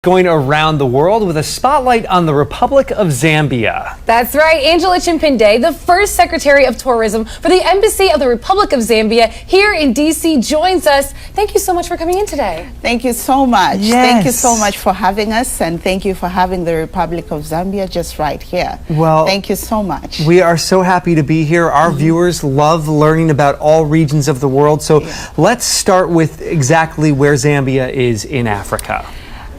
Going around the world with a spotlight on the Republic of Zambia. That's right. Angela Chimpinde, the first Secretary of Tourism for the Embassy of the Republic of Zambia here in D.C., joins us. Thank you so much for coming in today. Thank you so much. Yes. Thank you so much for having us, and thank you for having the Republic of Zambia just right here. Well, thank you so much. We are so happy to be here. Our viewers love learning about all regions of the world. So let's start with exactly where Zambia is in Africa.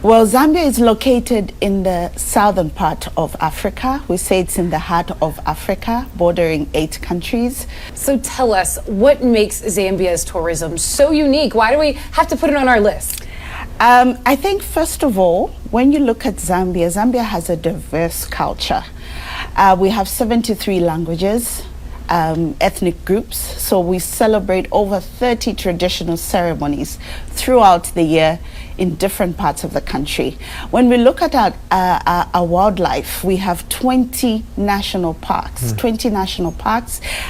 Well, Zambia is located in the southern part of Africa. We say it's in the heart of Africa, bordering 8 countries. So tell us, what makes Zambia's tourism so unique? Why do we have to put it on our list? I think, first of all, when you look at Zambia, Zambia has a diverse culture. We have 73 languages. Ethnic groups, so we celebrate over 30 traditional ceremonies throughout the year in different parts of the country. When we look at our wildlife, we have 20 national parks,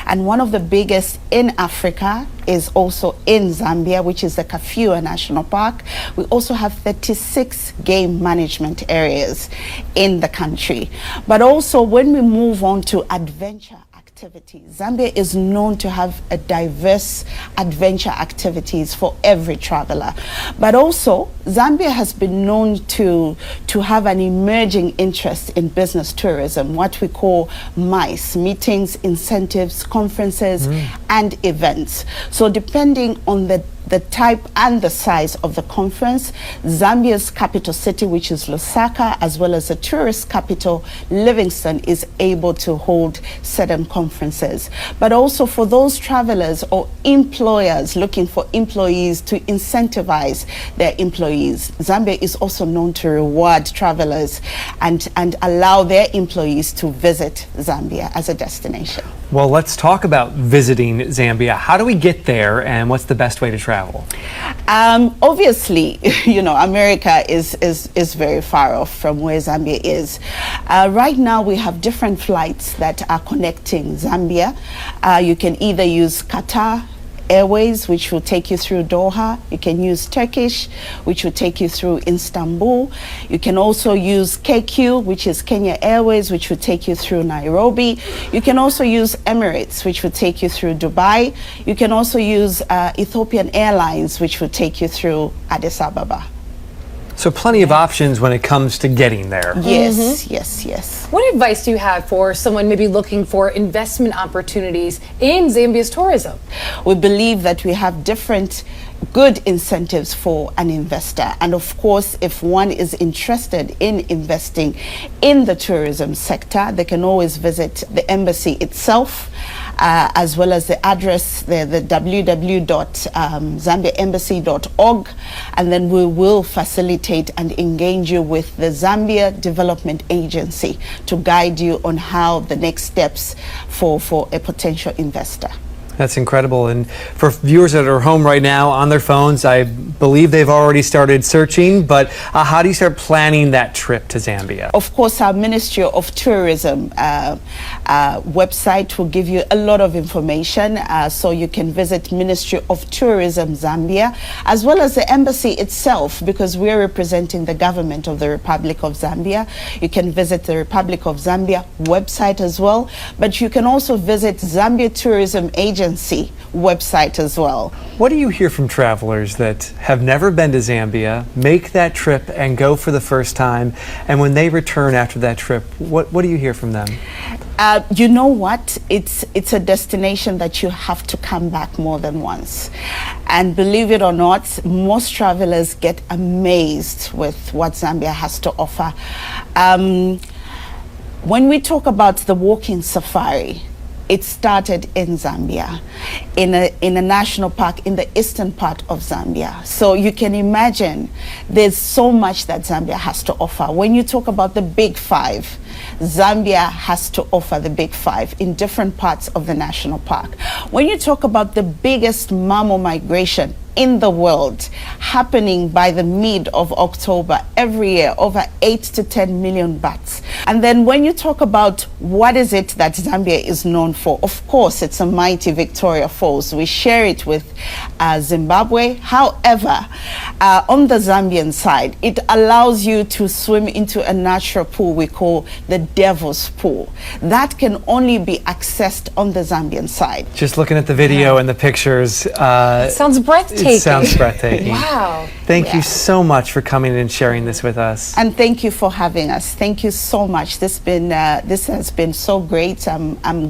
and one of the biggest in Africa is also in Zambia, which is the Kafue National Park. We also have 36 game management areas in the country. But also when we move on to adventure activities, Zambia is known to have a diverse adventure activities for every traveler. But also, Zambia has been known to have an emerging interest in business tourism, what we call MICE, meetings, incentives, conferences, and events. So depending on the type and the size of the conference, Zambia's capital city, which is Lusaka, as well as the tourist capital, Livingstone, is able to hold certain conferences. But also for those travelers or employers looking for employees to incentivize their employees, Zambia is also known to reward travelers and allow their employees to visit Zambia as a destination. Well, let's talk about visiting Zambia. How do we get there, and what's the best way to travel? Obviously, you know, America is very far off from where Zambia is. Right now, we have different flights that are connecting Zambia. You can either use Qatar Airways, which will take you through Doha. You can use Turkish, which will take you through Istanbul. You can also use KQ, which is Kenya Airways, which will take you through Nairobi. You can also use Emirates, which will take you through Dubai. You can also use Ethiopian Airlines, which will take you through Addis Ababa. So plenty of options when it comes to getting there. Yes, yes. What advice do you have for someone maybe looking for investment opportunities in Zambia's tourism? We believe that we have different good incentives for an investor, and of course, if one is interested in investing in the tourism sector, they can always visit the embassy itself, as well as the address, the www.zambiaembassy.org, and then we will facilitate and engage you with the Zambia Development Agency to guide you on how the next steps for a potential investor. That's incredible. And for viewers that are home right now on their phones, I believe they've already started searching, but how do you start planning that trip to Zambia? Of course, our Ministry of Tourism website will give you a lot of information, so you can visit Ministry of Tourism Zambia, as well as the embassy itself, because we're representing the government of the Republic of Zambia. You can visit the Republic of Zambia website as well, but you can also visit Zambia Tourism Agency website as well. What do you hear from travelers that have never been to Zambia, make that trip and go for the first time, and when they return after that trip, what do you hear from them? You know what? It's a destination that you have to come back more than once. And believe it or not, most travelers get amazed with what Zambia has to offer. When we talk about the walking safari, it started in Zambia, in a national park in the eastern part of Zambia. So you can imagine there's so much that Zambia has to offer. When you talk about the Big Five, Zambia has to offer the Big Five in different parts of the national park. When you talk about the biggest mammal migration in the world happening by the mid of October every year, over 8 to 10 million bats. And then when you talk about what is it that Zambia is known for, of course, it's a mighty Victoria Falls. We share it with Zimbabwe. However, on the Zambian side, it allows you to swim into a natural pool we call the Devil's Pool. That can only be accessed on the Zambian side. Just looking at the video and the pictures, Sounds breathtaking. it sounds breathtaking. Wow. Thank you so much for coming and sharing this with us. And thank you for having us. Thank you so much. This has been so great. I'm